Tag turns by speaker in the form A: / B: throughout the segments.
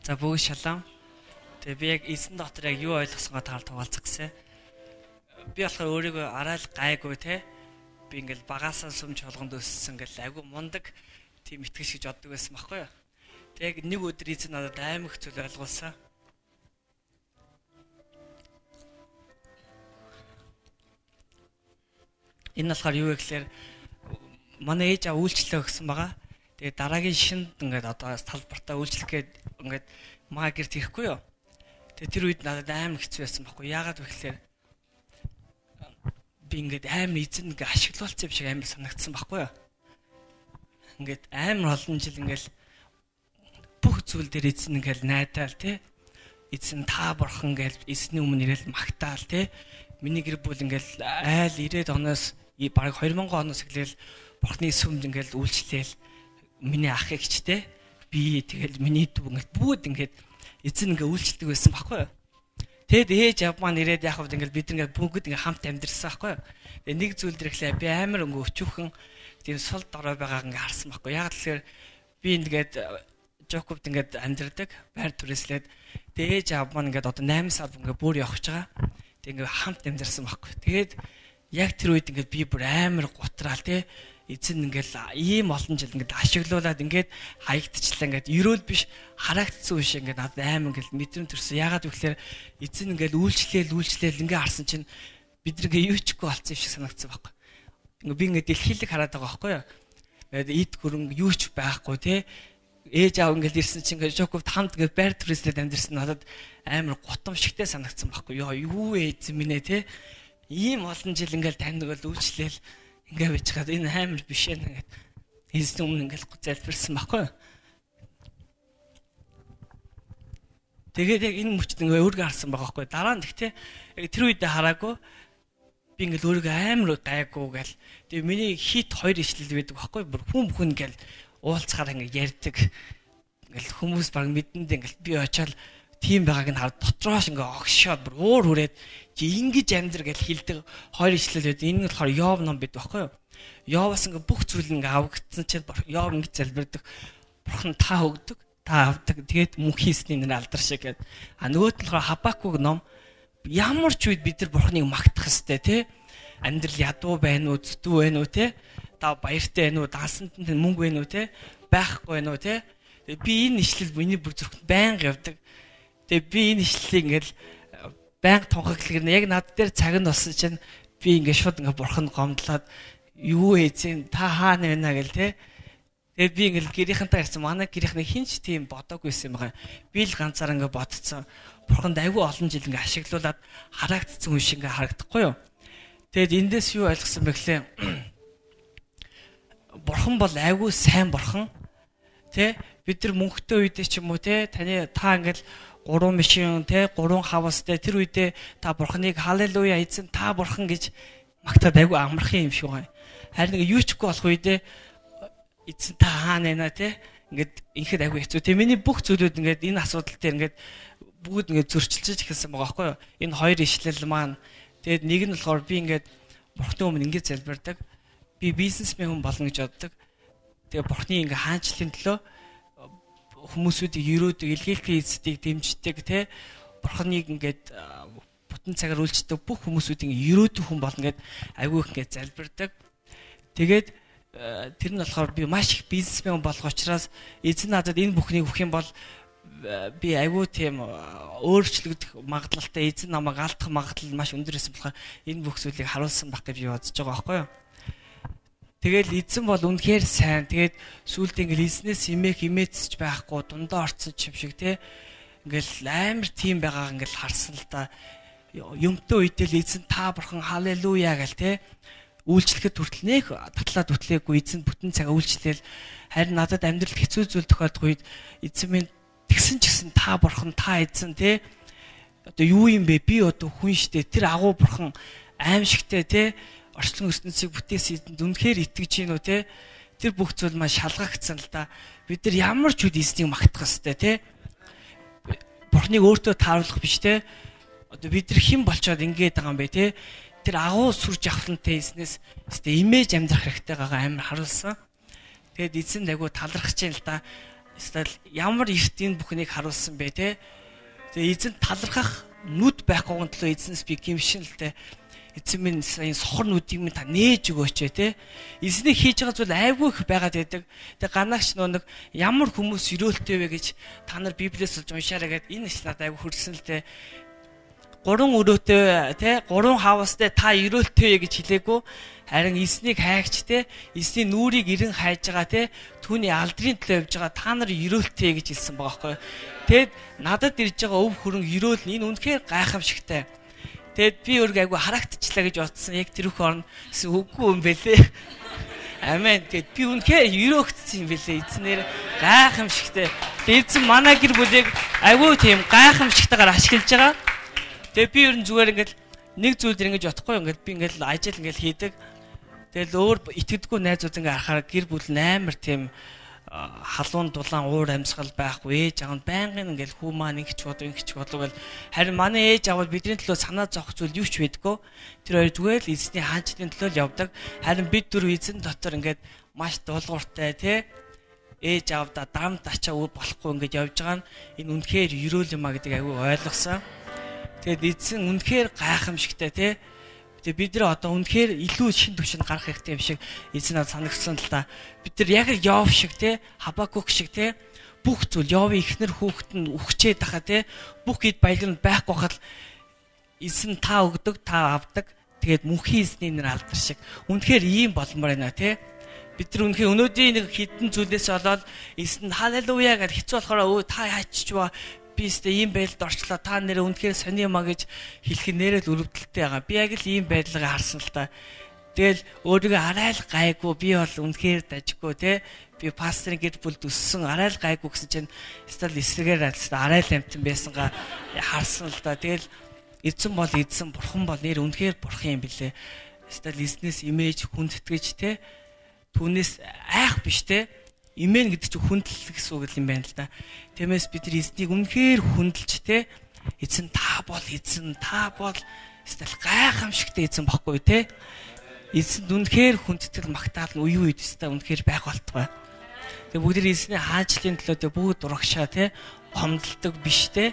A: За бүгд шалам. Тэгээ би яг эзэн дотор яг юу ойлгосгоо таар хуваалцах гэсэн. Би болохоор өөрийгөө арай л гайгүй те. Би ингээл багасаа сүмж холгонд өссөн ингээл айгүй мундаг тийм итгэж гэж боддог байсан байхгүй юу. Тэг нэг өдөр эзэн надад аймаг зүйл ойлгуулсан. Энэ болохоор юу вэ гэхээр манай ээж аа үйлчлээ өгсөн байгаа. Тэгээ дараагийн шинд ингээд одоо талбартаа үйлчлэх гээд ингээд маа гэрт ирэхгүй юу. Тэгээ тэр үед надад амар хэцүү байсан байхгүй. Яагаад вэ гэхээр би ингээд амар эзэн ингээд ашиглуулсан юм шиг амар санагдсан байхгүй юу. Ингээд амар олон жил ингээд бүх зүйл дээр эзэн ингээд найдаал тий. Эзэн та бурхан гэж эзний өмнө ирээл магтаал тий. Миний гэр бүл ингээд айл 90-ад оноос бараг 2000 оноос эхлээл бурхны сүмд ингээд үйлчлээл миний ах эгчтэй би тэгэл миний дүү ингээд бүгд ингээд эзэн ингээд үйлчлдэг байсан байхгүй юу. Тэгэд ээж ав маань ирээд яг хавд ингээд бид ингээд бүгд ингээд хамт амьдэрсэн байхгүй юу. Тэгээ нэг зүйл дэрхлээ би амар өнгө өчүүхэн тийм сул дорой байгааг ингээд харсан байхгүй юу. Яг тэгэхээр би ингээд Жокобд ингээд амьдэрдэг байр түрээслээд тэгээ ээж ав маань ингээд одоо 8 сар ингээд бүр явж байгаа. Тэг ингээд хамт амьдэрсэн байхгүй юу. Тэгээд яг тэр үед ингээд би бүр амар гутраал тий. Эзэн ингээл ийм олон жил ингээд ашиглуулад ингээд хаягдчихлаа ингээд ерөөл биш харагдсан үе шиг ингээд надад аим ингээд мэдрэмж төрсөн. Яагаад вэ гэхээр эзэн ингээд үйлчлээл ингээд харсан чинь бид нэгээ юу ч ихгүй болсон юм шиг санагдсан байхгүй. Ингээд би ингээд дэлхийлэг хараад байгаа байхгүй юу. Тэгээд эд хөрөнгө юу ч байхгүй тий. Ээж аав ингээд ирсэн чинь ингээд Жокобд хамт ингээд байр түрээслээд амьдэрсэн надад амар гутамшигтай санагдсан байхгүй. Ёо юу эзэн минь ээ тий. Ийм олон жил ингээд танд бол үйлчлээл ингээ байж хаад энэ амар биш ээ ингээд эзэн өмнө ингээд залбирсан байхгүй. Тэгээд яг энэ мөчд ингээ өөргөө харсан байгаа байхгүй. Дараа нь гэхдээ яг тэр үедээ хараагүй би ингээд өөргөө амар гайгүй гэл. Тэгээд миний хит хоёр ишлэл байдаг байхгүй. Бүр хүн ингээл уулзахаар ингээ ярьдаг. Ингээл хүмүүс баг мэдэнд ингээл би очиад тийм байгааг нь хараад дотроош ингээ огшоод бүр уур хүрээд ингэж амьдр гэж хэлдэг хоёр ишлэл байд. Энэ нь болохоор Йов ном байдаг байхгүй юу? Йовоос ингээ бүх зүйл ингээ авагдсан чинь Йов ингэж залбирдаг. Бурхан та өгдөг, та авдаг. Тэгээд мөн хийсний нэр алдар шиг гэдэг. А нөгөөт нь болохоор Хабакуг ном ямар ч үед бид нар Бурханыг магтах хэвээр тий. Амьдрал ядуу байна уу, зүтүү байна уу тий? Та баяртай байна уу, даасанд нь мөнгө байна уу тий? Байхгүй байна уу тий? Тэгээд би энэ ишлэл миний бүр зүрхэнд байнга явдаг. Тэгээд би энэ ишлэлийг ингээл байнга тунхаглах нь яг над дээр цаг нь болсон чинь би ингээд шууд ингээд бурхан гомдлоод юу эзэн та хаана байна гэл те. Тэгээд би ингээд гэрийнхэнтэй ярьсан манай гэрийнхний хинч тийм бодоагүйсэн юм байгаа. Би л ганцаар ингээд бодцсон. Бурханд айгүй олон жил ингээд ашиглуулад харагдсан хүн шиг ингээд харагдахгүй юу. Тэгээд эндээс юу ойлгосон бэ гэхлээр бурхан бол айгүй сайн бурхан те. Бид нар мөнхтэй үедээ ч юм уу те та ингээд 3 мишин те 3 хавастай тэр үедээ та бурханыг халелуя эзэн та бурхан гэж магтаад айгүй амархан юм шиг байна. Харин нэг юу ч ихгүй болох үедээ эзэн та хаана байна те ингээд инхэд айгүй хэцүү. Тэ миний бүх зүйлүүд ингээд энэ асуудал дээр ингээд бүгд ингээд зөрчилж эхэлсэн байгаа байхгүй юу. Энэ хоёр ишлэл маань тэгээд нэг нь болохоор би ингээд бурхны өмнө ингээд залбирдаг. Би бизнесмен хүн болно гэж боддог. Тэгээд бурхны ингээд хаанчлалын төлөө хүмүүсүүдийг өрөөдөг, илгээлтийн эзэдийг дэмждэг те бурханыг ингээд бүтэн цагаар үйлчдэг бүх хүмүүсүүдийг өрөөдөг хүн болно гэд айгүй их ингээд залбирдаг. Тэгээд тэр нь болохоор би маш их бизнесмен болох учраас эзэн надад энэ бүхнийг өгөх юм бол би айгүй тийм өөрчлөгдөх магадлалтай эзэн намайг алдах магадлал маш өндөр байсан болохоор энэ бүх зүйлийг харуулсан байх гэж би бодож байгаа байхгүй юу. Тэгэл эзэн бол үнэхээр сайн. Тэгээд сүүлдээ ингээл эзнээс имээцч байхгүй дундаа орцсон юм шиг те. Ингээл амар тийм байгааг ингээл харсан л да. Юмтай үедээ л эзэн та бурхан халелуя гэл те. Үйлчлэхэд хүртэл нэх татлаад үтлээгүй эзэн бүтэн цагаа үйлчлээл харин надад амьдралд хэцүү зүйл тохиолдох үед эзэн минь тэгсэн ч гэсэн та бурхан та эзэн те. Одоо юу юм бэ? Би одоо хүн штэ. Тэр агуу бурхан аимшигтэй те. Орчлон ертөнцийг бүтээсэн эзэнд үнэхээр итгэж гин үү те. Тэр бүх зүйл маань шалгагдсан л да. Бид нар ямар ч үед эзнийг магтах хэвээр те. Бурхныг өөртөө тааруулах биш те. Одоо бид нар хэн болчоод ингэж байгаа юм бэ те. Тэр агуу сүр жавхлантай эзнээс имиж амьдрах хэрэгтэй байгаа амар харуулсан. Тэгэд эзэнд айгу талархаж байна л да. эсвэл ямар эрт энэ бүхнийг харуулсан бэ те. Тэгээ эзэн талархах нүд байхгүй гонтлоо эзнээс би гимшинэлтэй. Эзэн минь энэ сохор нүдийг минь та нээж өгөөч те. Эзний хийж байгаа зүйл айгүй их байгаад байдаг. Тэгээ ганаач нэг ямар хүмүүс өрөөлтэй вэ гэж та нар Библиэс олж уншаарай гэд энэ их надад айгүй хүрсэн л те. 3 өрөөтэй те 3 хавастай та өрөөлтэй гэж хэлээгүй. Харин эснийг хайгч те эсний нүрийг ирэн хайж байгаа те түүний алдрын төлөө явж байгаа та нар өрөөлтэй гэж хэлсэн байгаа байхгүй. Тэгэд надад ирж байгаа өв хөрөнгө өрөөл энэ үнэхээр гайхамшигтай. Тэгэд би өөрийгөө айгүй харагдчихлаа гэж бодсон. Яг тэр их орно үгүй юм бэлээ. Амен. Тэгэд би үнэхээр өрөөгдсөн юм бэлээ. Эзнэр гайхамшигтай. Эзэн манай гэр бүлийг айгүй тийм гайхамшигтайгаар ашиглаж байгаа. Тэгэд би ер нь зүгээр ингээд нэг зүйл дэр ингэж бодохгүй ингээд би ингээд ажил ингээд хийдэг. Тэгэл өөр итгэдэггүй найзууд ингээ харахаар гэр бүл амар тийм халуун дулаан уур амьсгал байхгүй ээж аав нь байнгын ингээл хүү маань ингэч бодог гэл харин манай ээж аав бидний төлөө санаа зовх зүйл юу ч байдгүй тэр хоёр зүгээр л эзний хаанчлалын төлөө л явдаг харин бид дөрөв эзэн дотор ингээд маш дуулууртай тий ээж аавда дарамт ачаа болохгүй ингээд явж байгаа нь энэ үнэхээр ерөөл юм а гэдэг аягүй ойлгосон тэгээд эзэн үнэхээр гайхамшигтай тий тэгээ бид нар одоо үнэхээр илүү шин төвшөнд гарах хэрэгтэй юм шиг эзэн надад санагдсан л та. Бид нар яг Йов шиг те Хабакук шиг те бүх зүйл Йовын ихнэр хүүхэд нь үхчээд тахаа те бүх ид баялаг байхгүй хахад эзэн та өгдөг та авдаг. Тэгээд мөнхийн эзний нэр алдар шиг. Үнэхээр ийм болмоор байна те. Бид нар үнэхээр өнөөдрийн нэг хідэн зүйлээс болоод эзэн халелуя гэж хэцүү болохоор та яачч ба би өстө ийм байдалд орчлоо та нэрээ үнэхээр сони юмаа гэж хэлэх нэрэл өрөвдөлттэй байгаа. Би яг л ийм байдлаа харсан л та. Тэгэл өөрийгөө арай л гайгүй би бол үнэхээр дажгүй те. Би пасторын гэр бүлд өссөн арай л гайгүй гэсэн чинь стал эсрэгээр арай л амтан байсангаа харсан л та. Тэгэл эзэн бол эзэн бурхан бол нэр үнэхээр бурхан юм билээ. Стал эзнээс имиж хүндэтгэж те. Түүнээс айх биш те. Имэн гэдэг чинь хүндлэх гэсэн үг юм байна л да. Тиймээс бид нар эзнийг үнэхээр хүндэлж те эзэн та бол стал гайхамшигтай эзэн баггүй те. Эзэнд үнэхээр хүндэтгэл магтаал нь үе үед өстой үнэхээр байх болтугай. Тэгээ бүгд эзний хаанчлалын төлөө бүгд дурагшаа те гомдолдог биш те.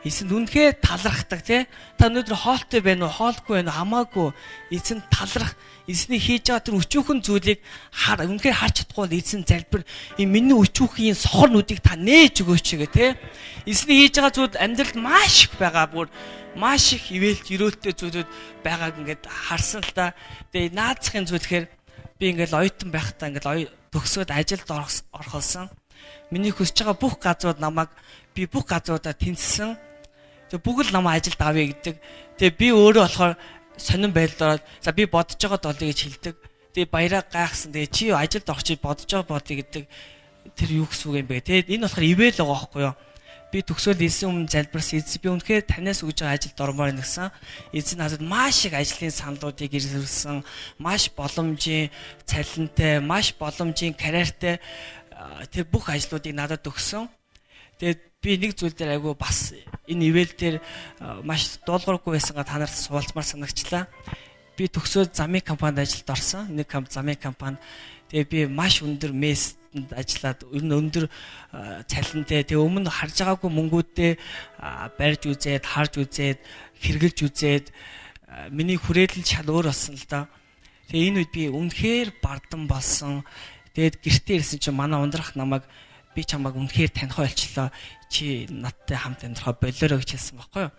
A: Эзэнд үнэхээр талархдаг те. Та өнөөдөр хоолтой байна уу, хоолгүй байна уу хамаагүй эзэн таларх эзний хийж байгаа тэр өчүүхэн зүйлийг үнэхээр харж чадахгүй бол эзэн залбир энэ миний өчүүхийн сохор нүдийг та нээж өгөөч гэх те. Эзний хийж байгаа зүйл амьдралд маш их байгаа бүр маш их ивэлт өрөөлттэй зүйлүүд байгааг ингээд харсан л та. Тэгээ наацхийн зүйл тэгэхээр би ингээд оюутан байхдаа ингээд төгсөөд ажилд орхолсон. Миний хүсэж байгаа бүх газрууд намайг би бүх газруудаа тэнцсэн. Тэгээ бүгд намайг ажилд авъя гэдэг. Тэгээ би өөрөө болохоор сонирн байдлаар за би бодож байгаа долыг гэж хэлдэг. Тэгээ баяраа гайхсан. Тэгээ чи ажилд орох чи бодож байгаа бодъё гэдэг тэр юу гэсэн үг юм бэ? Тэгээ энэ болохоор ивэл байгаа байхгүй юу? Би төгсөөл эзэн өмнө залбирсан. Эзэн би үнэхээр танаас өгж байгаа ажилд ормоор нэгсэн. Эзэн надад маш их ажлын саналуудыг ирүүлсэн. Маш боломжийн цалинтай, маш боломжийн карьертай тэр бүх ажлуудыг надад өгсөн. Тэгээд би нэг зүйл дээр айгүй бас энэ ивэл дээр маш дуулуургүй байсангаа та нарт суулцмаар санагчлаа. Би төгсөөд замын компанид ажилд орсон. Нэг замын компани. Тэгээ би маш өндөр местэнд ажиллаад өндөр цалинтай. Тэгээ өмнө харж байгаагүй мөнгүүдээ барьж үзээд, харж үзээд, хэрглэж үзээд миний хүрээлэл шал өөр болсон л да. Тэгээ энэ үед би үнэхээр бардам болсон. Тэгээд гэртээ ирсэн чинь манай ундрах намайг би чамайг үнэхээр таних ойлчлоо. Чи надтай хамт амьдрахаа болоорой гэж хэлсэн байхгүй юу?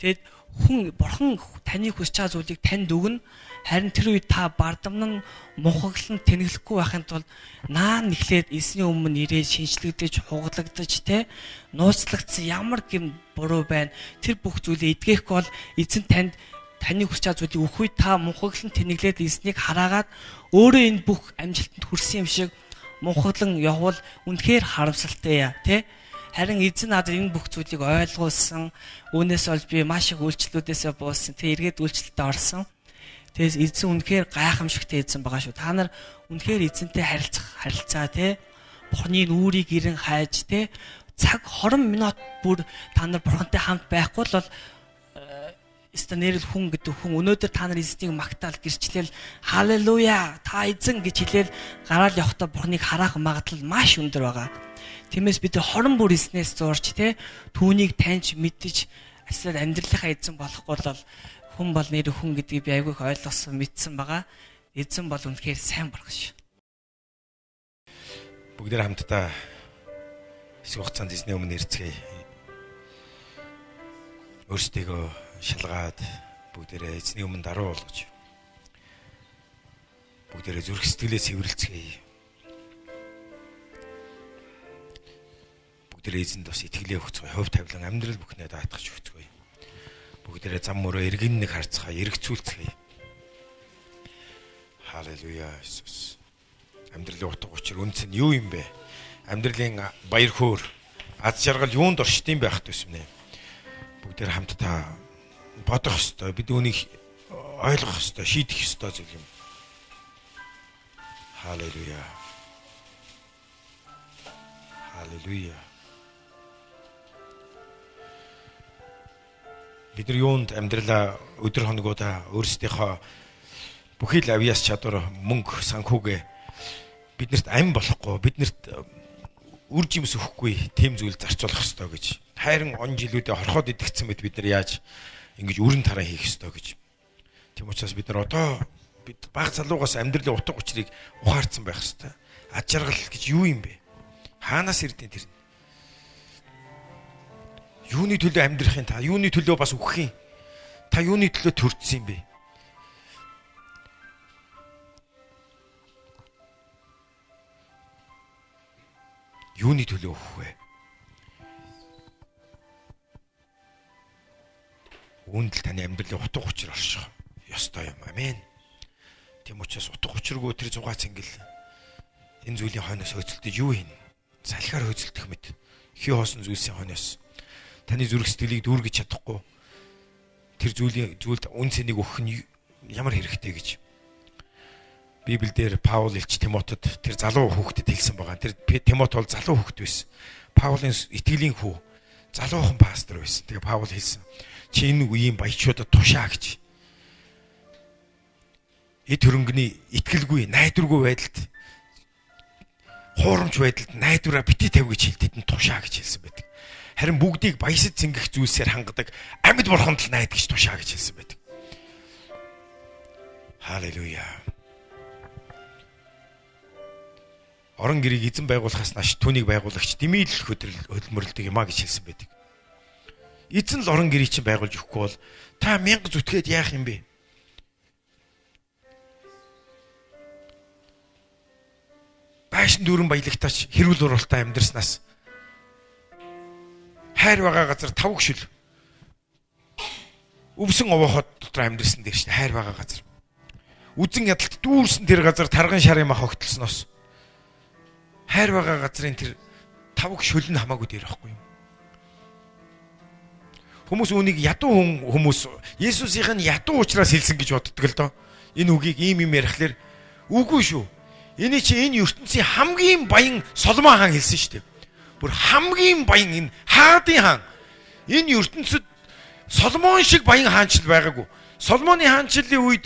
A: Тэгэд бурхан таны хүсэж байгаа зүйлийг танд өгнө. Харин тэр үед та бардамнан мухаглан тэнэглэхгүй байхын тулд наан нэхлээд эзний өмнө ирээд шинжлэгдэж, хуглагдаж те нууцлагдсан ямар гэм буруу байна. Тэр бүх зүйлээ эдгэхгүй бол эзэн таны хүсэж байгаа зүйлийг өгөх үед та мухаглан тэнэглээд эзнийг хараагаад өөрөө энэ бүх амжилтанд хүрсэн юм шиг мухаглан явбал үнэхээр харамсалтай яа те. Харин эзэн надад энэ бүх зүйлийг ойлгуулсан. Үүнээс болж би маш их үйлчлэлүүдээсээ бууссан. Тэ эргээд үйлчлэлтэд орсон. Тэгээс эзэн үнэхээр гайхамшигтай эзэн байгаа шүү. Та нар үнэхээр эзэнтэй харилцаа те. Бурхны нүрийг ирэн хайж те. Цаг 20 минут бүр та нар бурхантай хамт байхгүй бол станерэл хүн гэдэг хүн өнөөдөр та нар эзнийг магтаал гэрчлэл халелуя та эзэн гэж хэлээл гараал явахдаа бурхныг харах магадлал маш өндөр байгаа. Тиймээс бид хорон бүр эснээс зурж те түүнийг таньж мэдж асаад амьдралынхаа эзэн болохгүй бол хүн бол нэр хүн гэдгийг би айгүй их ойлгосон мэдсэн байгаа. Эзэн бол үнэхээр сайн бурхан шүү.
B: Бүгдээр хамтдаа хэсэг хугацаанд эзний өмнө ирцгээе. Өөрсдийгөө шалгаад бүгдээрээ эзний өмнө даруй болгож бүгдээрээ зүрх сэтгэлээ цэвэрлцгээе. Бүгдээрээ эзэнд бас итгэлээ өгцгөөе. Хувь тавилан амьдрал бүхнээ даатгаж өгцгөөе. Бүгдээрээ зам мөрөө эргэн нэг харцгаая, эргцүүлцгээе. Халелуя Иесус. Амьдралын утга учир үнц нь юу юм бэ? Амьдралын баяр хөөр, аз жаргал юунд оршдсон байх төсмнэ. Бүгдээр хамтдаа бодох ёстой. Бид үүнийг ойлгох ёстой, шийдэх ёстой зүйл юм. Халелуя. Халелуя. Бид нар юунд амьдралаа өдөр хоногудаа өөрсдийнхөө бүхий л авьяас чадвар мөнгө санхүүгээ биднэрт ам болохгүй, биднэрт үр жимс өгөхгүй тийм зүйл зарцуулах ёстой гэж. Хайрын он жилүүдэд хорхоод идэгцсэн мэт бид нар яаж ингэж өрн тараа хийх ёстой гэж. Тийм учраас бид нар одоо бид баг залуугаас амьдралын утга учирыг ухаарсан байх ёстой. Аж жаргал гэж юу юм бэ? Хаанаас ирдیں тэр? Юуны төлөө амьдрахын та? Юуны төлөө бас үхэхийн? Та юуны төлөө төрдсөн юм бэ? Юуны төлөө өгөх вэ? Үүнд л таны амьдралын утга учир орших ёстой юм. Амен. Тийм учраас утга учиргүй тэр зугаа цэнгэл энэ зүйлийн хойноос хөцөлдөж юу хийн? Салхиар хөцөлдөх мэт. Хий хоосон зүйлсийн хойноос таны зүрх сэтгэлийг дүүргэж чадахгүй тэр зүйлд үн цэнийг өгөх нь ямар хэрэгтэй гэж. Библиэлд Паул илч Тимотед тэр залуу хүүхдэд хэлсэн байгаа. Тэр Тимот бол залуу хүүхд байсан. Паулын итгэлийн хүү, залуухан пастор байсан. Тэгээ Паул хэлсэн: "Чи энэ үеийн баячуудад тушаа" гэж. Эд хөрөнгөний итгэлгүй, найдваргүй байдалд, хуурамч байдалд найдвараа бити тавь гэж хэлдэд нь тушаа гэж хэлсэн байдаг. Харин бүгдийг баясад цэнгэх зүйлсээр хангадаг амьд бурханд л найдагч тушаа гэж хэлсэн байдаг. Халелуя. Орон гэрийг эзэн байгуулахаас нааш түүнийг байгуулагч дэмийл хөдөлмөрлөдөг юм а гэж хэлсэн байдаг. Эзэн л орон гэрийг чинь байгуулж өгөхгүй бол та 1000 зүтгээд яах юм бэ? Байшин дүүрэн баялагтаач хэрүүл уралтай амьдрснаас хайр байгаа газар тавг шүл өвсөн овоохот дотор амьдрсан дээр чинь хайр байгаа газар. Үзэн ядалт дүүрсэн тэр газар тарган шарын мах огтлсноос хайр байгаа газрын тэр тавг шүл нь хамаагүй дээр байхгүй юм. Хүмүүс үүнийг ядуу хүмүүс Есүсийн ядуу учраас хэлсэн гэж боддог л доо. Энэ үгийг ийм юм ярихлаар үгүй шүү. Энэ чи энэ ертөнцийн хамгийн баян Соломон хаан хэлсэн шүү дээ. Бүр хамгийн баян энэ хаадын хаан. Энэ ертөнцид Соломон шиг баян хаанчл байгаагүй. Соломоны хаанчлалын үед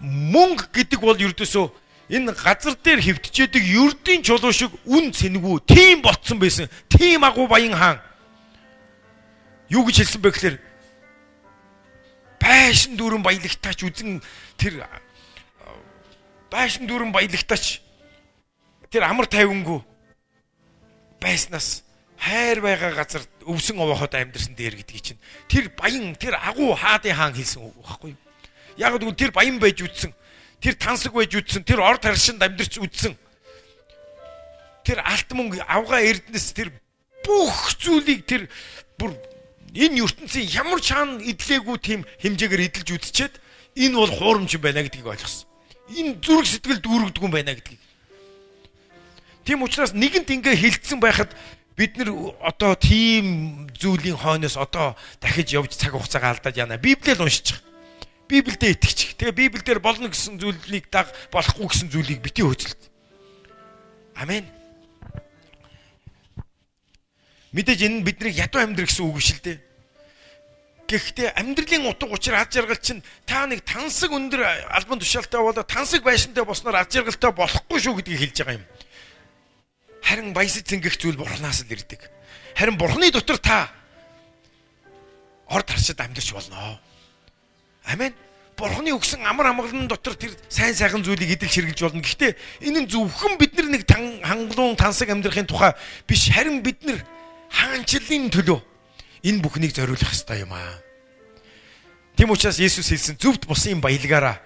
B: мөнгө гэдэг бол ердөөсөө энэ газар дээр хэвтчээдэг ердийн чулуу шиг үн цэнгүй тийм ботсон байсан. Тийм агуу баян хаан. Юу гэж хэлсэн бэ гэхээр байшин дүүрэн баялагтаач үзэн тэр байшин дүүрэн баялагтаач тэр амар тайвангүй байснаас хайр байгаа газар өвсөн овоохот амьдэрсэн дээр гэдгийг чинь тэр баян тэр агуу хаадын хаан хэлсэн байхгүй юу? Яг л тэр баян байж үтсэн, тэр тансаг байж үтсэн, тэр орд харшинд амьдэрч үтсэн. Тэр алт мөнгө авгаа эрдэнэс тэр бүх зүйлийг тэр бүр энэ ертөнцийн ямар чаан идлээгүй тийм хэмжээгээр эдэлж үтчихэд энэ бол хуурамч юм байна гэдгийг ойлгосон. Энэ зүрх сэтгэл дүүргдэг юм байна гэдгийг. Тийм учраас нэгэнт ингээ хилцсэн байхад бид нар одоо тийм зүйлийн хойноос одоо дахиж явж цаг хугацаагаа алдаад яана. Библиэл уншиж. Библиэд итгэж. Тэгээ Библиэлд болно гэсэн зүйлийг даг болохгүй гэсэн зүйлийг бити хөөцөлт. Амен. Мэдээж энэ биднийг ядуу амьдрах гэсэн үг биш л дээ. Гэхдээ амьдралын утга учир аз жаргал чинь та нэг тансаг өндөр албан тушаалтай болоо тансаг байшинтай босноор аз жаргалтай болохгүй шүү гэдгийг хэлж байгаа юм. Харин баясаж зингэх зүйл Бурханаас л ирдэг. Харин Бурханы дотор та орд харшид амьдарч болно. Амен. Бурханы өгсөн амар амгалан дотор тэр сайн сайхан зүйлийг идэх хэрэгж болно. Гэхдээ энэ нь зөвхөн бид нар нэг хангалуун тансаг амьдрахын тухай биш, харин бид нар хаанчлалын төлөө энэ бүхнийг зориулах ёстой юм аа. Тийм учраас Есүс хэлсэн зөвхт бусын баялгаараа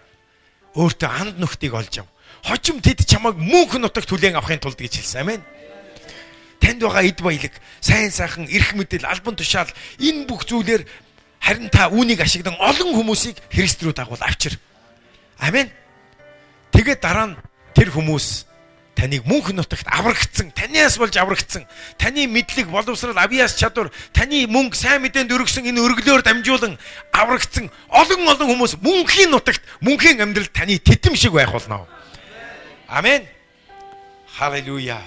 B: өөртөө анд нөхтийг олж ав. Хожим тэд чамайг мөнхөн нутагт хүлээн авахын тулд гэж хэлсэн. Амен. Танд байгаа эд баялаг, сайн сайхан, эрх мэдэл, албан тушаал энэ бүх зүйлээр харин та үүнийг ашигладаг олон хүмүүсийг Христ рүү дагуул авчир. Амен. Тэгээд дараа нь тэр хүмүүс таныг мөнхөн нутагт аврагдсан, таниас болж аврагдсан, таны мэдлэг, боловсрал, авьяас чадвар, таны мөнгө, сайн мэдээнд өргөсөн энэ өргөлөөр дамжуулан аврагдсан олон хүмүүс мөнхийн нутагт, мөнхийн амьдралд таны тэтэм шиг байх болно. Амен. Халелуя.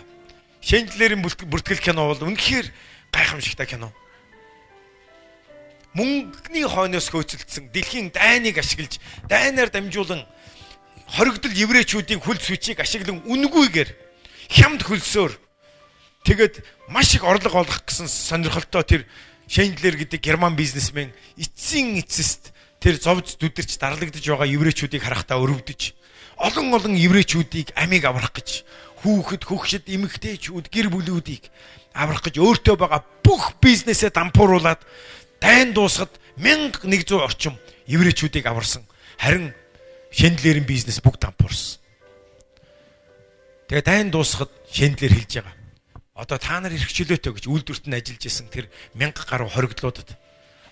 B: Шинжлэлийн бүртгэл кино бол үнэхээр гайхамшигтай кино. Мөнгөний хойноос хөөцөлдсөн дэлхийн дайныг ашиглаж, дайнаар дамжуулан хоригдол еврейчүүдийн хөл сүчийг ашиглан үнгүйгээр хямд хөлсөөр тэгээд маш их орлого олгох гэсэн сонирхолтой тэр Шиндлер гэдэг герман бизнесмен эцсийн эцэст тэр зовж дүдэрч дарлагдж байгаа еврейчүүдийг харахтаа өрөвдөж олон еврейчүүдийг амийг аврах гэж хүүхэд, хөгшөд, эмэгтэйчүүд, гэр бүлүүдийг аврах гэж өөртөө байгаа бүх бизнесээ дампууруулад дайн дуусгад 1100 орчим еврейчүүдийг аварсан. Харин Шиндлерийн бизнес бүгд дампуурсан. Тэгээ дайн дуусгад Шиндлер хэлж байгаа. Одоо та нар эрхчлөөтэй гэж үйлдвэрт нь ажиллаж исэн тэр 1000 гаруй хоригдлуудад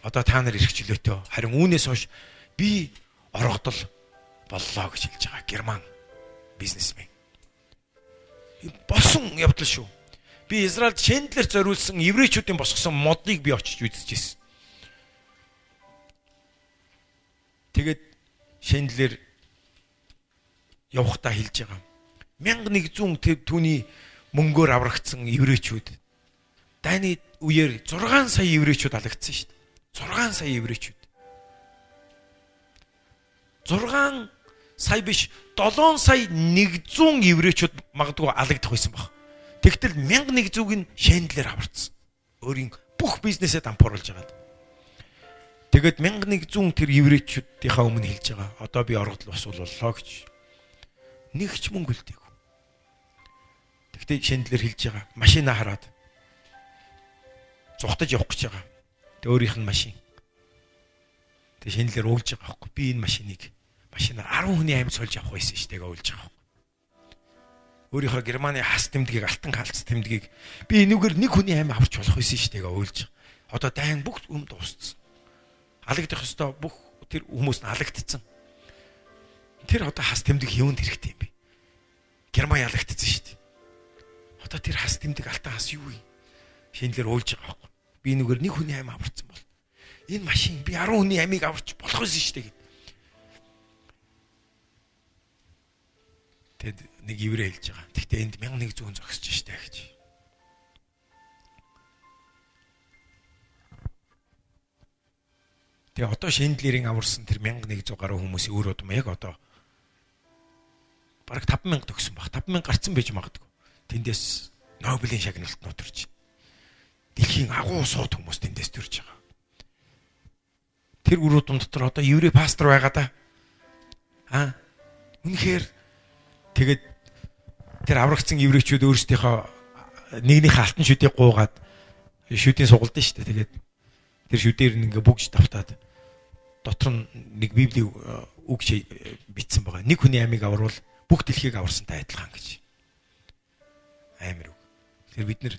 B: одоо та нар эрхчлөөтэй. Харин үүнээс хойш би оргодол боллоо гэж хэлж байгаа герман бизнесмен. Болсон явдал шүү. Би Израильд Шиндлер зориулсан еврейчүүдийн босгосон модыг би очиж үзчихсэн. Тэгээд Шиндлер явахтаа хэлж байгаа. 1100 түүний мөнгөөр аврагдсан еврейчүүд. Дайны үеэр 6 сая еврейчүүд алагдсан шүү дээ. 6 сая еврейчүүд. 6 сая биш 7 сая 100 еврейчүүд магадгүй алагдах байсан баг. Тэгтэл 1100-ыг нь Шиндлер аварцсан. Өөрийн бүх бизнесээ дампууруулж байгаа. Тэгээд 1100 тэр еврейчүүдийнхаа өмнө хэлж байгаа. Одоо би оргодол босууллаа гэж. Нэг ч мөнгө үлдээгүй. Тэгтээ Шиндлер хэлж байгаа. Машинаа хараад зугтаж явах гэж байгаа. Тэг өөрийнх нь машин. Тэг Шиндлер уйлж байгаа байхгүй. Би энэ машинаар 10 хүний амьд сольж авах байсан шүү дээ уйлж байгаа. Өөрийнхөө Германы хас тэмдгийг, алтан халц тэмдгийг би энүүгээр нэг хүний амьд аварч болох байсан шүү дээ уйлж. Одоо дайн бүх юм дууссан. Алагдах ёстой бүх тэр хүмүүс нь алагдсан. Тэр одоо хас тэмдэг юунд хэрэгтэй юм бэ? Герман ялагдсан шүү дээ. Одоо тэр хас тэмдэг алтан хас юу вэ? Шиндлер уйлж байгаа байхгүй. Би нүгээр нэг хүний амь аварцсан бол энэ машин би 10 хүний амийг аварч болох байсан шүү дээ гэд. Тэгэд нэг еврей хэлж байгаа. Гэхдээ энд 1100 зогсож штэ гэж. Тэгээ одоо Шиндлерийн аварсан тэр 1100 гаруй хүмүүсийн өөр удам яг одоо бараг 5000 төгсөн баг. 5000 гарцсан байж магадгүй. Тэндээс Нобелийн шагналтнууд төрж байна. Дэлхийн агуу сууд хүмүүс тэндээс төрж байгаа. Тэр өөр удам дотор одоо еврей пастор байгаа да. Үнэхээр тэгээд тэр аврагдсан еврейчүүд өөрсдийнхөө нэгнийхээ алтан шүдийг гуугаад шүдийн сугалдсан шүү дээ. Тэгээд тэр шүдээр ингээ бүгж давтаад дотор нь нэг библийн үг бичсэн байгаа. Нэг хүний амийг аварвал бүх дэлхийг аварсантай адилхан гэж. Амар үг. Тэгэхээр бид нэр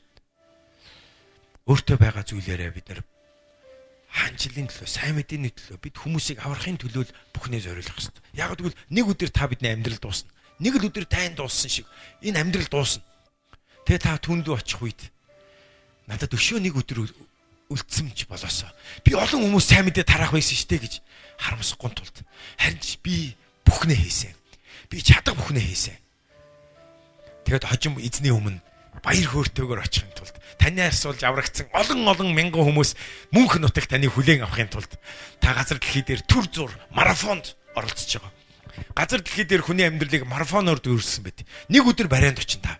B: өөртөө байгаа зүйлээрээ бид нэр хаанчлалын төлөө, сайн мэдээний төлөө бид хүмүүсийг аврахын төлөө бүхнээ зориулах хэрэгтэй. Яг гэвэл нэг өдөр та бидний амьдрал дуусна. Нэг л өдөр тайн дууссан шиг энэ амьдрал дуусна. Тэгээ та түн рүү очих үед надад өшөө нэг өдөр үлдсэн ч болоосоо. Би олон хүмүүс сайн мэдээ тараах байсан штэ гэж харамсахгүй тулд харин би бүхнээ хийсэн. Би чадах бүхнээ хийсэн. Тэгээд хожим эзний өмнө баяр хөөртэйгээр очихын тулд танаас болж аврагдсан олон мянган хүмүүс мөнх нутагт таны хүлээн авахын тулд та газар дэлхий дээр төр зур марафонд оролцож байгаа. Газар дэлхий дээр хүний амьдралыг марафоноор дүүрсэн байт. Нэг өдөр барайнд очин та.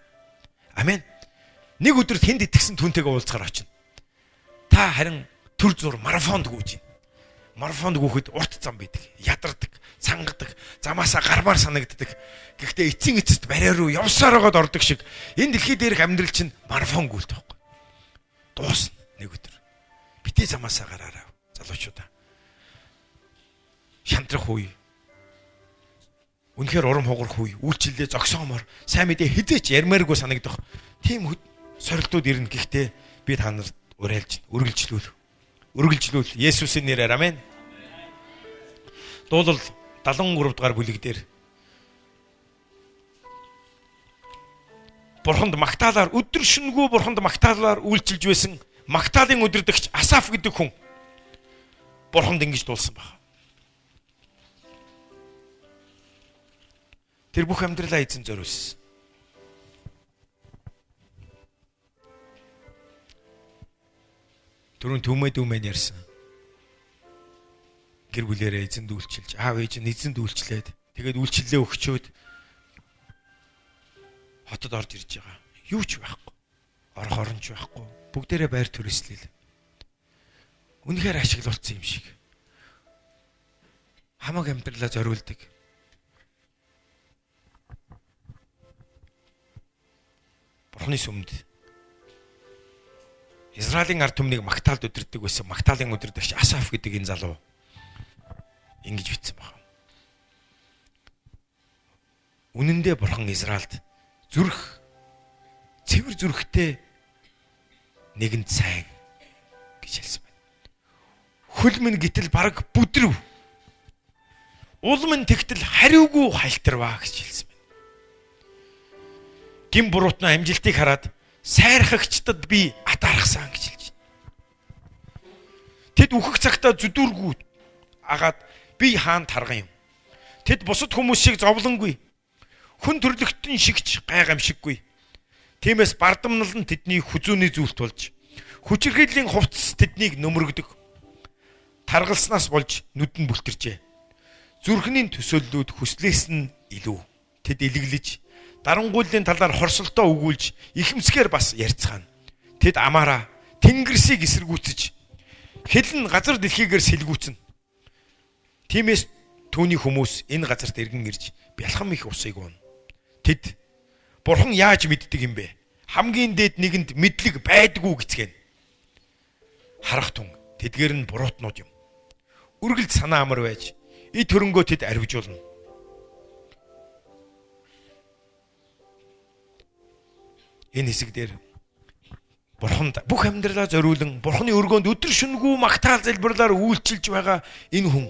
B: Амен. Нэг өдөр тэнд итгэсэн түнтэйгээ уулзахаар очино. Та харин төр зур марафонд гүйж байна. Марафонд гүйхэд урт зам байдаг. Ядардаг, сангадаг, замаасаа гармаар санагддаг. Гэхдээ эцсийн эцэст бариа руу явсаар байгаад ордог шиг энэ дэлхий дээрх амьдрал чинь марафон гүйлт байхгүй. Дуусна нэг өдөр. Битээ замаасаа гараараа залуучуудаа. Шантрах үе. Үнэхээр урам хугарах үе. Үйлчлэлээ зогсоомоор сайн мэдээ хизээч ярмааргүй санагдах. Тийм сорилтууд ирнэ. Гэхдээ би та нарт уриалж, үргэлжлүүл. Есүсийн нэрээр амен. Дуулал 73 дугаар бүлэг дээр Бурханд магтаалаар өдөр шөнөгүй Бурханд магтаалаар үйлчилж байсан магтаалын өдөрдөгч Асаф гэдэг хүн Бурханд ингэж дуулсан байна. Тэр бүх амьдралаа эзэн зориулсан. Түрүүн түмэн ярьсан. Гэр бүлээрээ эзэнд үйлчилж, аав ээж нь эзэнд үйлчлээд, тэгээд үйлчлэлээ өгчөөд хотод орж ирж байгаа. Юу ч байхгүй. Орох оронч байхгүй. Бүгдээрээ байр төрөслөл. Үнэхээр ашиглуулсан юм шиг. Хамаг амьдралаа зориулдаг. Бурхны сүмд Израилийн ард түмнийг магтаалд өдөрдөг байсан магтаалын өдөрдөгч Асаф гэдэг энэ залуу ингэж бичсэн байна. Үнэн дээр Бурхан Израильд цэвэр зүрхтэй нэгэнд сайн гэж хэлсэн байна. Хөл минь гítэл бараг бүдрв. Ул минь тэгтэл хариугүй халтарваа гэж хэлсэн байна. Гин буруутны амжилтыг хараад сайрхагчдад би атаархсан гэж хэлж байна. Тэд үхэх цагтаа зүдүүргүй агаад би хаан тарган юм. Тэд бусад хүмүүс шиг зовлонгүй. Хүн төрлөختөн шигч гайгамшиггүй. Тиймээс бардамнал нь тэдний хүзүүний зүйлт болж хүчирхийллийн хувцас тэднийг нөмрөгдөг. Таргалснаас болж нүд нь бүлтэрчээ. Зүрхний төсөөллүүд хүслээс нь илүү. Тэд илэглэж дарангуйлын талаар хорсолтоо өгүүлж ихэмсгээр бас ярьцгаана. Тэд амаараа тэнгэрсийг эсэргүүцэж хэлэн газар дэлхийгээр сэлгүүцэн. Тиймээс түүний хүмүүс энэ газарт иргэн ирж бялхам их усыг уuna. Тэд Бурхан яаж мэддэг юм бэ? Хамгийн дээд нэгэнд мэдлэг байдгүй гэцгэн. Харах тун тэдгээр нь буруутнууд юм. Үргэлж санаа амар байж эд хөрөнгөө тэд арвижуулна. Энэ хэсэг дээр Бурханд бүх амьдралаа зориулан Бурханы өргөөнд өдөр шөнөгүй магтаал залбирлаар үйлчилж байгаа энэ хүн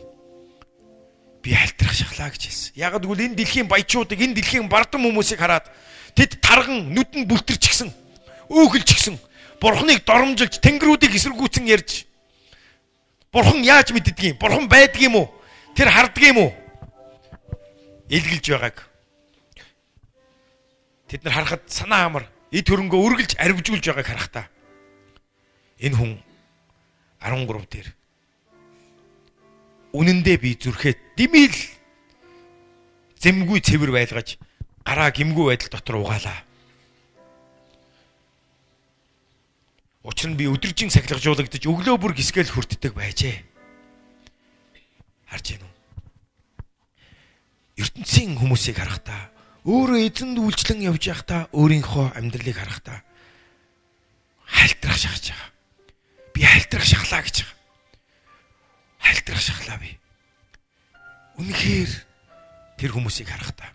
B: би хальтрах шахлаа гэж хэлсэн. Яг гэвэл энэ дэлхийн баячуудыг, энэ дэлхийн бардам хүмүүсийг хараад тэд тарган нүд нь бүлтэрчихсэн, өөхөлчихсэн, Бурханыг доромжилж, тэнгэрүүдийг эсэргүүцэн ярьж Бурхан яаж мэддэг юм? Бурхан байдаг юм уу? Тэр харддаг юм уу? Илгэлж байгааг. Тэд нар харахад санаа амар эд хөрөнгөө үргэлж арвижуулж байгааг харахтаа энэ хүн 13 дээр үнэндээ би зүрхээ димэл зэмгүй цэвэр байлгаж гараа гимгүй байдал дотор угаалаа. Учир нь би өдөржин сахилгажуулагдаж өглөө бүр гисгээл хүртдэг байжээ. Харж гинүү. ертөнцийн хүмүүсийг харахтаа өөрөө эзэнд үйлчлэн явж байхдаа өөрийнхөө амьдралыг харахтаа хальтрах шахаж байгаа. Би хальтрах шахлаа гэж байгаа. Хальтрах шахлаа би. Үнэхээр тэр хүмүүсийг харахтаа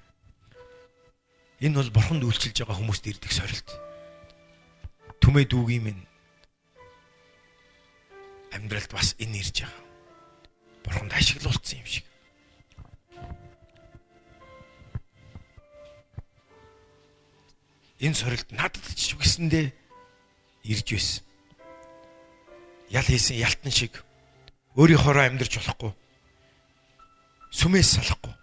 B: энэ бол Бурханд үйлчилж байгаа хүмүүст ирдэг сорилт. Түмээ дүүгийн минь амьдралд бас энэ ирж байгаа. Бурханд ашиглуулсан юм шиг. Энэ сорилт надад ч үгсэндээ ирж байсан. Ял хийсэн ялтан шиг өөрийнхоороо амьдарч болохгүй. Сүмээс салахгүй.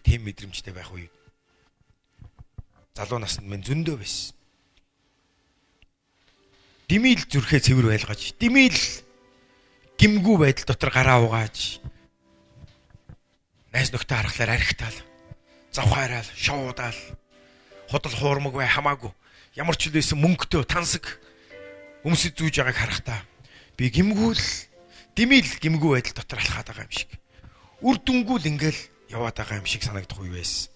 B: Тийм мэдрэмжтэй байх үед залуу наснд минь зөндөө байсан. Димийл зүрхээ цэвэр байлгаж, димийл гимгүү байдал дотор гараа угааж, найз нөхдөд харахлаар архитаал, завхаарал, шоудаал, худал хуурмаг бай хамаагүй. Ямар ч үлээсэн мөнгөтэй тансаг өмсөж зүүж байгааг харахтаа би гимгүүл димийл гимгүү байдал дотор алхаад байгаа юм шиг. Үр дүнгүүл ингээл яваад байгаа юм шиг санагдах үе байсан.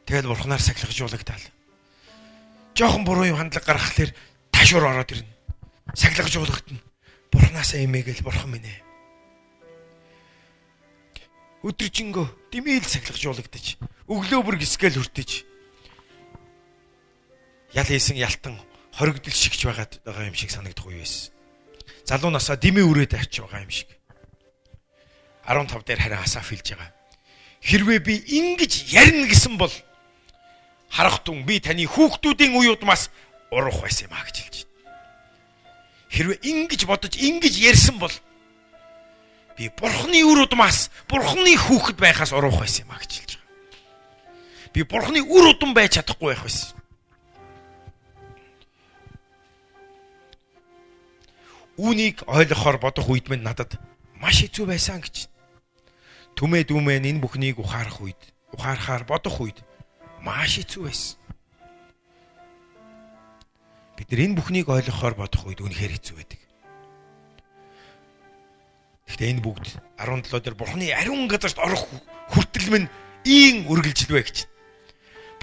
B: Тэгэл бурхнаар сахилгажуулагдаал. Жохон буруу юм хандлага гаргахлаар ташуур ороод ирнэ. Сахилгажуулагдана. Бурхнаасаа имээгэл бурхан минь ээ. Өдөржингөө димийл сахилгажуулагдаж, өглөө бүр гисгээл хүртэж. Ял хийсэн ялтан хоригдол шигч байгаа юм шиг санагдах үе байсан. Залуу насаа дими үрээд авч байгаа юм шиг. 15 дээр харин Асаф хэлж байгаа. Хэрвээ би ингэж ярина гэсэн бол харахтун би таны хүүхдүүдийн уюудмаас урах байсан юм а гэж хэлж байна. Хэрвээ ингэж бодож ингэж ярьсан бол би бурхны үр удмаас бурхны хүүхэд байхаас урах байсан юм а гэж хэлж байгаа. Би бурхны үр удам байж чадахгүй байх байсан. Үүнийг ойлгохоор бодох үед минь надад маш хэцүү байсан гэж. Түмээ дүмээ энэ бүхнийг ухаарахаар бодох үед маш хэцүү байсан. Бид нар энэ бүхнийг ойлгохоор бодох үед үнэхээр хэцүү байдаг. Гэхдээ энэ бүгд 17 дээр бурхны ариун газарт орох хүртэл минь ийн үргэлжилвэ гэж.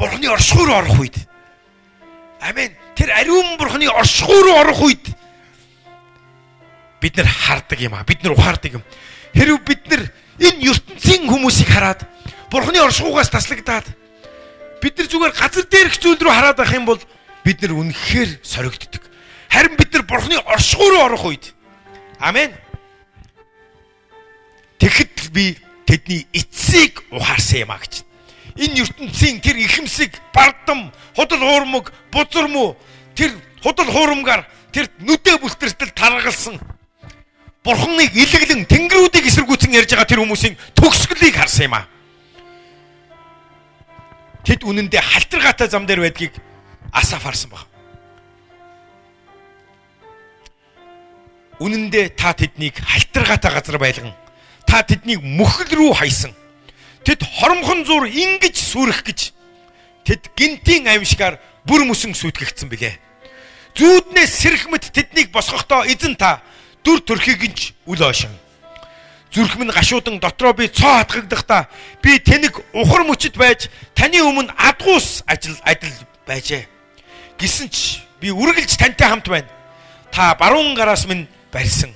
B: Бурхны оршихуй руу орох үед. Амен. Тэр ариун бурхны оршихуй руу орох үед бид нар хардаг юм а. Бид нар ухаардаг юм. Хэрвээ бид нар энэ ертөнцийн хүмүүсийг хараад бурхны оршихуйгаас таслагдаад бид нар зүгээр газар дээрх зүйл рүү хараад байх юм бол бид нар үнэхээр соригддог. Харин бид нар бурхны оршихуй руу орох үед. Амен. Тэгэхэд би тэдний эцсийг ухаарсан юм а гэж. Энэ ертөнцийн тэр ихэмсэг, бардам, худал хуурмаг, бузар муу тэр худал хуурмгаар тэр нүдэ бүлтэртэл таргалсан бурхныг илэглэн тэнгэрүүдийг эсэргүүцэн ярьж байгаа тэр хүмүүсийн төгсгөлийг харсан юм а. Тэд үнэндээ халтаргаатай зам дээр байдгийг Асаф харсан баг. Үнэндээ та тэднийг халтаргаатай газар байлган, та тэднийг мөхөл рүү хайсан. Тэд хоромхон зур ингэж сүрэх гэж. Тэд гинтийн аимшгаар бүр мөсөн сүтгэгдсэн билээ. Зүүднээс сэрэх мэт тэднийг босгохдоо эзэн та дүр төрхийг инж үл ойшин. Зүрх минь гашуудан дотроо би цоо хатгахдахта би тэнэг ухар мөчөд байж таны өмнө адгуус адил байжээ. Гэсэн ч би үргэлж тантай хамт байна. Та баруун гараас минь барьсан.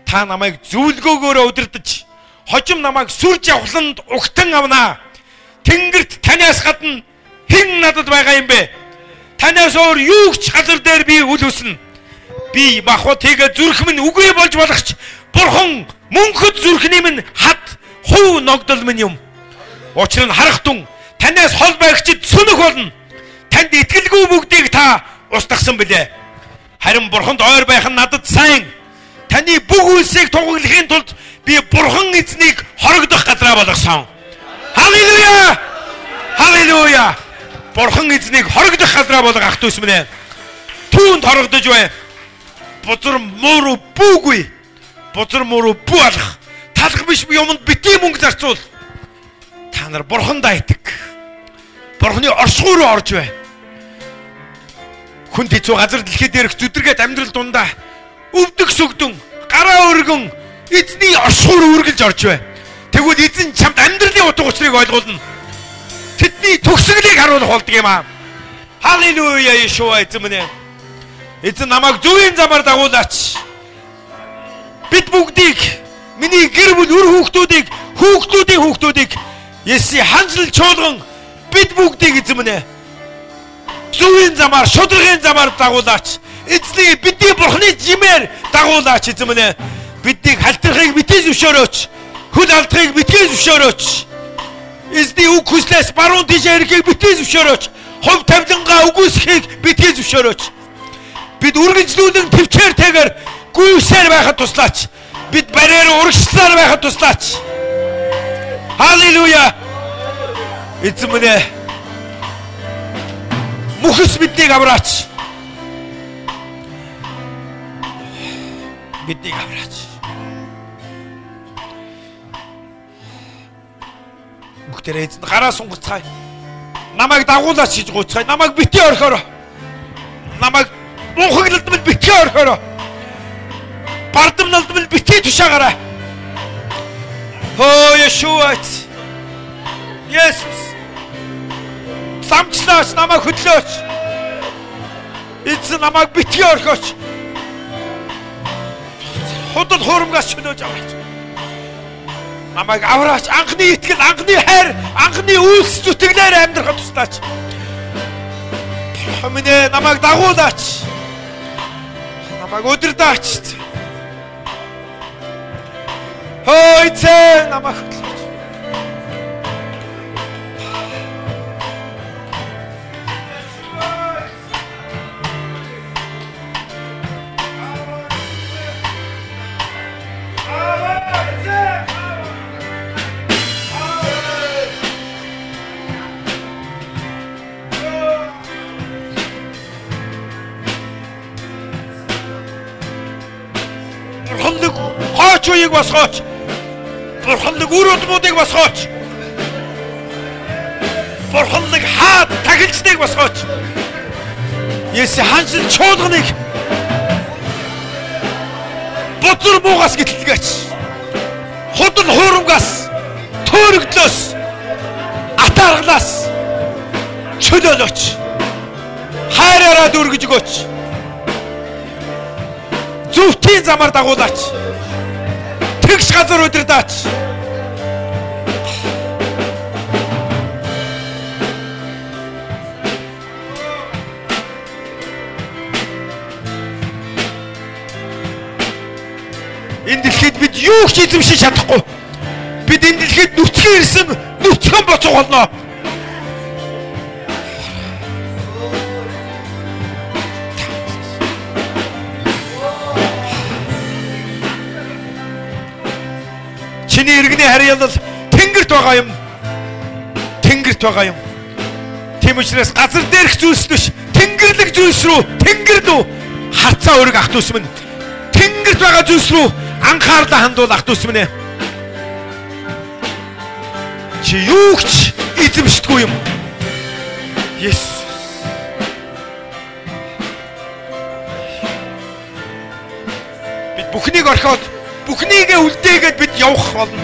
B: Та намайг зөвлгөөгөөрөө удирдах, хожим намайг сүр жавхланд угтан авнаа. Тэнгэрт танаас гадна хэн надад байгаа юм бэ? Танаас өөр юу ч газар дээр би үл хүснэ. Би махбодыг зүрх минь үгүй болж болгоч бурхан мөнхөд зүрхний минь хад хуу ногдол минь юм. Учир нь харахтун танаас хол байгчид сүнэх болно. Танд итгэлгүй бүгдийг та устгасан билээ. Харин бурханд ойр байх нь надад сайн. Таны бүх үйлсийг тунгаглахын тулд би бурхан эзнийг хорогдох газраа болгосон. Халелуя! Халелуя! Бурхан эзнийг хорогдох газраа болгох төс минь. Түүнд хорогдож бай. Бузар муу бүүгүй. Бузар муу бүү алах. Талах биш юмд битгий мөнгө зарцуул. Та нар бурхандаа итг. Бурханы оршихуй руу орж бай. Хүн хэцүү газар дэлхий дээрх зүдэргээд амьдрал дундаа өвдөг сүгдэн гараа өргөн эзний оршихуй руу үргэлж орж бай. Тэгвэл эзэн чамд амьдралын утга учирыг ойлгуулна. Тэдний төгсгөлийг харуулах болдог юм аа. Халелуя Иешуа эзэн минь. Эзэн намайг зөвийн замаар дагуулаач. Бид бүгдийг миний гэр бүл үр хүүхдүүдийг Есүс ханжлал чуулган бид бүгдийг эзэн минь зөвийн замаар, шударгын замаар дагуулаач. Эзний бидний бурхны жимээр дагуулаач эзэн минь. Биднийг халтрахыг битгий зөвшөөрөөч. Хөл алдахыг битгий зөвшөөрөөч. Эзний үг хүслээс баруун тийш ирэхийг битгий зөвшөөрөөч. Хувь тавилангаа үгүйсэхийг битгий зөвшөөрөөч. Бид үргэлжлүүлэн төвчээртэйгээр гүйсээр байхад туслаач. Бид барьаар урагшлаар байхад туслаач. Халелуя! Эзэн минь мөхөс биднийг авраач. Биднийг авраач. Бүгдээрээ эзэнд гараа сунгацгаая. Намайг дагуулаач гэж гуйцгаая. Намайг битгий орхиороо. Намайг мунхаглалд минь битгий орхиороо. Бардамналд минь битгий тушаагаарай. Хөө Есүс. Есүс. Самчлаач, намайг хөдлөөч. Эзэн намайг битгий орхиоч. Худал хуурмгаас чөлөөж аваач. Намайг авраач. Анхны итгэл, анхны хайр, анхны үйлс зүтгэлээр амьдрахад туслаач. Хаминэ намайг дагуулаач. Намайг удирдаач. Хөөе намайг хөдлөөч. Чуйг босгооч. Бурханлаг үр удмуудыг босгооч. Бурханлаг хаад тахилчдыг босгооч. Есүс ханшил чуулганыг бодор муугаас гитэлгээч. Худал хуурмгаас, төөрөгдлөөс, атааргалаас чөлөөлөөч. Хайраараа дүүргэж өгөөч. Зүвтийн замаар дагуулаач. Тэгш газар удирдаач. Энэ дэлхийд бид юу ч эзэмшиж чадахгүй. Бид энэ дэлхийд нүцгэн ирсэн, нүцгэн боцох болно. Чиний иргэний харьяалал тэнгэрт байгаа юм. Тэнгэрт байгаа юм. Тийм учраас газар дээрх зүйлс биш, тэнгэрлэг зүйлс рүү, тэнгэр рүү харцаа өрг ах дүүс минь. Тэнгэрт байгаа зүйлс рүү анхаарлаа хандуул ах дүүс минь. Чи юу ч эзэмшдэггүй юм. Есүс. Бид бүхнийг орхиод бүхнийгээ үлдээгээд бид явах болно.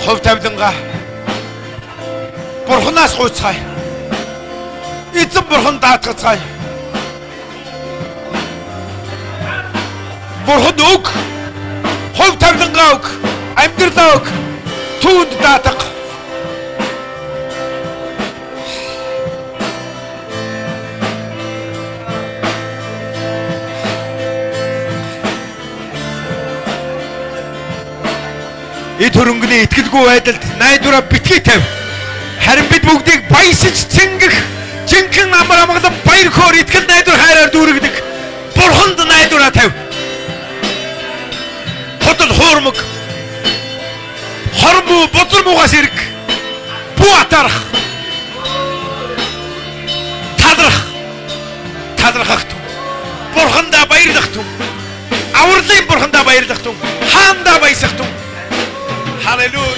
B: Хов тавилангаа Бурханаас гуйцгаая. Эзэн Бурхан даатгацгаая. Бурхан өг, хов тавилангаа өг, амьдралаа өг, түүнд даатга. Эд хөрөнгөний итгэлгүй байдалд найдвараа битгий тавь. Харин бид бүгдийг баясаж цэнгэх, жинхэнэ амар амгалан баяр хөөр итгэл найдвар хайраар дүүргдэг. Бурханд найдвараа тавь. Хотод хуурмаг, хормоо бодор муугаас ирг, буу атарах, талархах түн. Бурхандаа баярлах түн. Авралын Бурхандаа баярлах түн. Хаандаа баясах түн. Халелуя.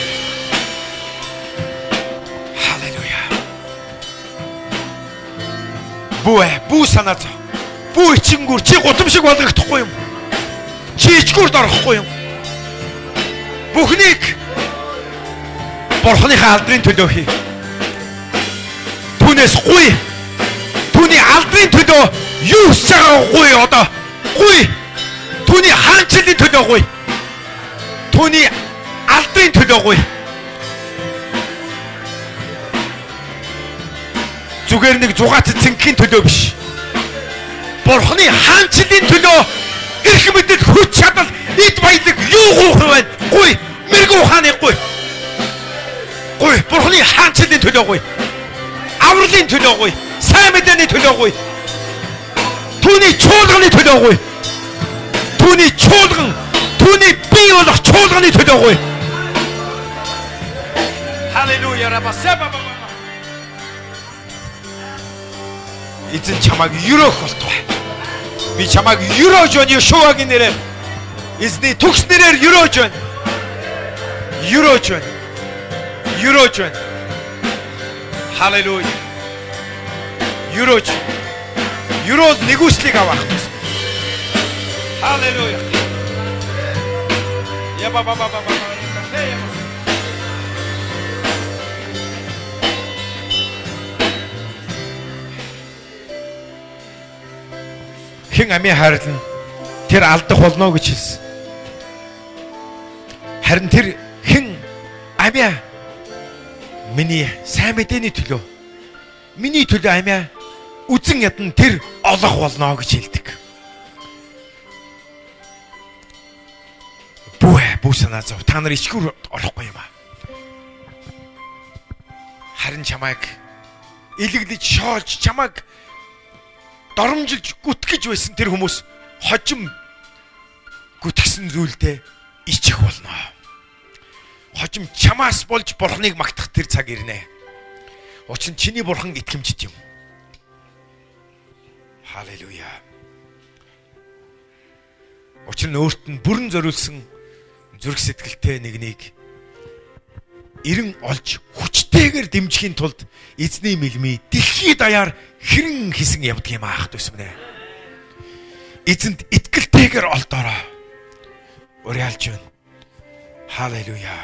B: Халелуя. Бүү санаа зов. Бүү ичингүр чи гутамшиг болгохдохгүй юм. Чи ичгүрд орохгүй юм. Бүхнийг Бурханыхаа алдрын төлөө хий. Түүнээс гуй. Түүний алдрын төлөө юу хийж байгааг гуй одоо. Гуй. Түүний хаанчлалын төлөө гуй. Түүний алдрын төлөө гуй. Зүгээр нэг зугаат цэнгийн төлөө биш. Бурханы хаанчлалын төлөө эрх мэдэл хүч чадал эд баялаг юу гуйх вэ? Гуй. Мэргүү хааны гуй. Гуй. Бурханы хаанчлалын төлөө гуй. Авралын төлөө гуй. Сайн мэдээний төлөө гуй. чуулганы төлөөгүй. Түүний чуулган, түүний бий болох чуулганы төлөөгүй. Халелуя рабасаба. Эзэн чамайг өрөөх болтугай. Би чамайг өрөөж байна Йешуагийн нэрээр. Эзний төгс нэрээр өрөөж байна. Өрөөж байна. Өрөөж байна. Халелуя. Өрөөж. Өрөөд нэгүслийг авах гэсэн. Халелуя. Я баба. Хэн амиа хайрлна тэр алдах болно гэж хэлсэн. Харин тэр хэн амиа миний сайн мэдээний төлөө миний төлөө амиа үзэн ядна тэр олох болно гэж хэлдэг. Бүү санаа зов. Та нар ичгүр орохгүй юм аа. Харин чамайг илэглэж шоолж чамайг доромжилж гүтгэж байсан тэр хүмүүс хожим гүтгсэн зүйлдээ ичих болно. Хожим чамаас болж бурхныг магтах тэр цаг ирнэ. Учир нь чиний бурхан итгэмжит юм. Халелуя. Учир нь өөрт нь бүрэн зориулсан зүрх сэтгэлтэй нэгнийг эрен олж хүчтэйгээр дэмжихийн тулд эзний мэлмий дэлхий даяар хэрэн хийсэн явдаг юм аах төсмөнэ. Эзэнд итгэлтэйгээр олдоорой. Уриалж байна. Халелуя.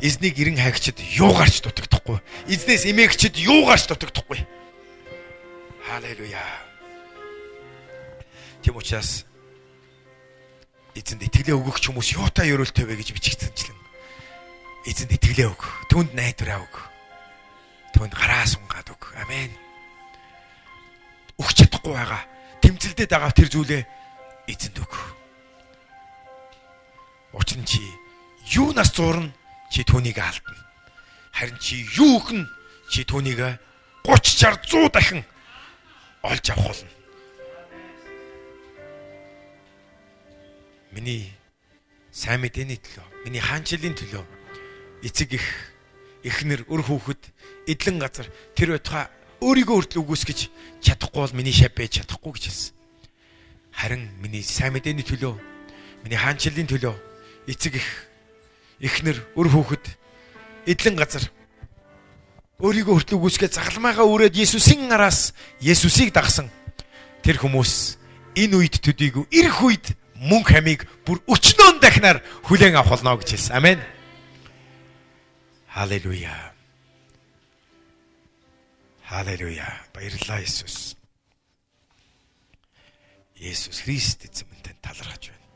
B: Эзнийг эрен хайгчид юугаарч дутагдахгүй. Эзнээс эмээгчид юугаарч дутагдахгүй. Халелуя. Тийм учраас эзэнд итгэлээ өгөх хүмүүс юутай ёроолтой вэ гэж бичигдсэнчлэн. Эзэнд итгэлээ өг. Түүнд найдвараа өг. Түүнд гараа сунгаад өг. Амен. Өгч чадахгүй байгаа. Тэмцэлдээд байгаа тэр зүйлээ эзэнд өг. Учир нь чи юунаас зурна чи түүнийг алдна. Харин чи юу өгнө чи түүнийг 30 60 100 дахин олж авах болно. Миний сайн мэдээний төлөө, миний хаанчлалын төлөө эцэг эхнэр өр хүүхэд эдлэн газар тэр байтугай өөрийгөө хүртэл үгүйсгэж чадахгүй бол миний шав байж чадахгүй гэж хэлсэн. Харин миний сайн мэдээний төлөө, миний хаанчлалын төлөө эцэг эхнэр өр хүүхэд эдлэн газар өөрийгөө хүртэл үгүйсгэж загалмайгаа үрээд Есүсийн араас Есүсийг дагсан тэр хүмүүс энэ үед төдийгүй ирэх үед мөнх хамийг бүр өчнөөн дахинаар хүлээн авах болно гэж хэлсэн. Амен. Халелуя. Халелуя. Баярлалаа Иесус. Иесус Христ эзэмтэй талархаж байна.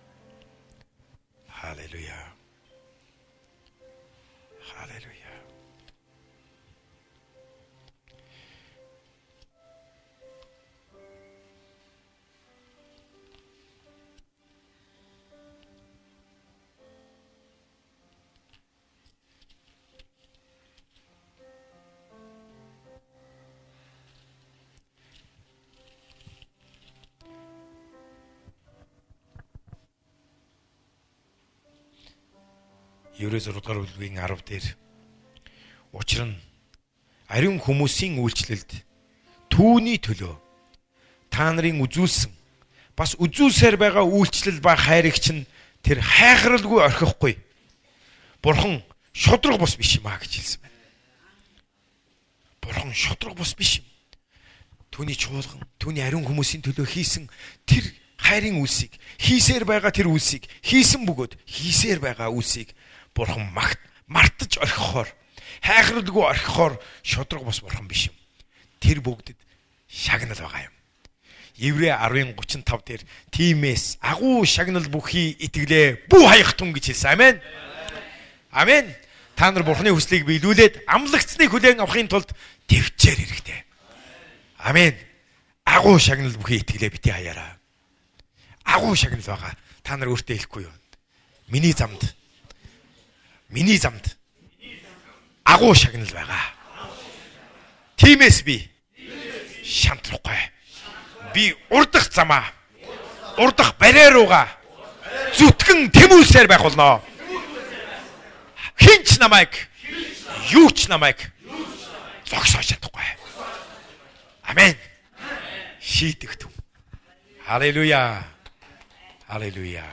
B: Халелуя. Халелуя. Еврей 6 дугаар бүлгийн 10 дээр учир нь ариун хүмүүсийн үйлчлэлд түүний төлөө та нарын үзүүлсэн бас үзүүлсээр байгаа үйлчлэл ба хайрагч нь тэр хайхралгүй орхихгүй бурхан шудраг бус биш юм а гэж хэлсэн байна. Бурхан шудраг бус биш юм. Түүний чуулган, түүний ариун хүмүүсийн төлөө хийсэн тэр хайрын үлсийг, хийсээр байгаа тэр үлсийг, хийсэн бөгөөд хийсээр байгаа үлсийг бурхан мартаж орхихоор, хайхралгүй орхихоор шудраг бус бурхан биш юм. Тэр бүгдэд шагнал байгаа юм. Еврей 10:35 дээр тиймээс агуу шагнал бүхий итгэлээ бүү хаях тун гэж хэлсэн. Амен. Амен. Та нар бурханы хүслийг биелүүлээд амлагцныг хүлээн авахын тулд төвчээр хэрэгтэй. Амен. Агуу шагнал бүхий итгэлээ бити хаяараа. Агуу шагнал байгаа. Та нар өөртөө хэлэхгүй юу? Миний замд агуу шагнал байгаа. Тиймээс би шантрахгүй. Би урдах замаа урдах барьер руугаа зүтгэн тэмүүлсээр байх болно. Хинч намайг юу ч намайг зогсоож чадахгүй. Амен. Шийдэх түн. Халелуя. Халелуя.